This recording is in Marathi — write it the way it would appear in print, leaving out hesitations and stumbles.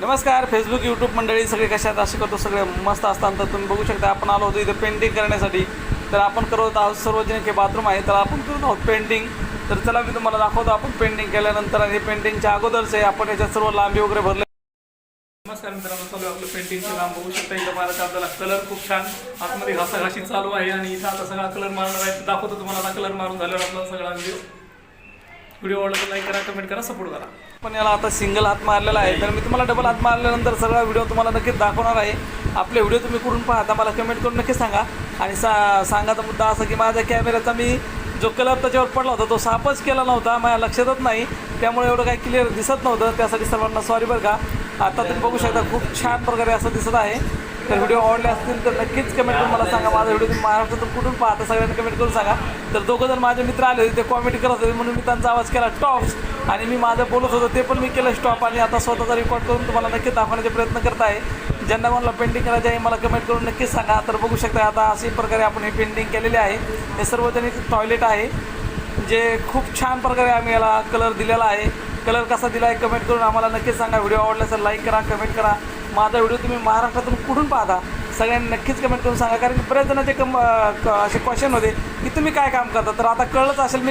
नमस्कार फेसबुक यूट्यूब मंडळी सगळे कशात आशा करतो सगळे मस्त असताना तर तुम्ही बघू शकता आपण आलो होतो इथे पेंटिंग करण्यासाठी. तर आपण करत आहोत सार्वजनिक बाथरूम आहे तर आपण करत आहोत पेंटिंग. तर चला मी तुम्हाला दाखवतो आपण पेंटिंग केल्यानंतर आणि पेंटिंगच्या अगोदरच आहे आपण याच्यात सर्व लांबी वगैरे भरले. नमस्कार मित्रांनो, चालू आहे आपलं पेंटिंगचं काम. बघू शकता इथं मारायचं आपल्याला कलर खूप छान आतमध्ये घासाघाशी चालू आहे आणि इथं आता सगळा कलर मारणार आहे. दाखवतो तुम्हाला आता कलर मारून झाल्यावर आपला सगळा व्हिडिओ आवडला तर लाईक करा, कमेंट करा, सपोर्ट करा. पण याला आता सिंगल हात मारलेला आहे तर मी तुम्हाला डबल हात मारल्यानंतर सगळा व्हिडिओ तुम्हाला नक्कीच दाखवणार आहे. आपले व्हिडिओ तुम्ही कुठून पाहता मला कमेंट करून नक्की सांगा. आणि सांगायचा मुद्दा असा की माझ्या कॅमेऱ्याचा मी जो कलर त्याच्यावर पडला होता तो साफच केला नव्हता, माझ्या लक्षातच नाही, त्यामुळे एवढं काही क्लिअर दिसत नव्हतं. त्यासाठी सर्वांना सॉरी बरं का. आता तुम्ही बघू शकता खूप छान प्रकारे असं दिसत आहे. तर व्हिडिओ आवडले असतील तर नक्कीच कमेंट करून मला सांगा. माझा व्हिडिओ तुम्ही महाराष्ट्रातून कुठून पाहता सगळ्यांनी कमेंट करून सांगा. तर दोघं जण माझे मित्र आले होते ते कॉमेडी करत होते म्हणून मी त्यांचा आवाज केला टॉप्स आणि मी माझं बोलत होतो ते पण मी केलं स्टॉप आणि आता स्वतःचा रेकॉर्ड करून तुम्हाला नक्कीच दाखवण्याचे प्रयत्न करत आहे. ज्यांना मला पेंटिंग करायचे आहे मला कमेंट करून नक्कीच सांगा. तर बघू शकता आता अशा प्रकारे आपण हे पेंटिंग केलेले आहे. हे सार्वजनिक टॉयलेट आहे जे खूप छान प्रकारे आम्ही याला कलर दिलेला आहे. कलर कसा दिला आहे कमेंट करून आम्हाला नक्कीच सांगा. व्हिडिओ आवडला तर लाईक करा, कमेंट करा. माझा व्हिडिओ तुम्ही महाराष्ट्रातून कुठून पाहता सगळ्यांनी नक्कीच कमेंट करून सांगा. कारण बऱ्याच जणांचे असे क्वेश्चन होते की तुम्ही काय काम करता. तर आता कळलंच असेल मी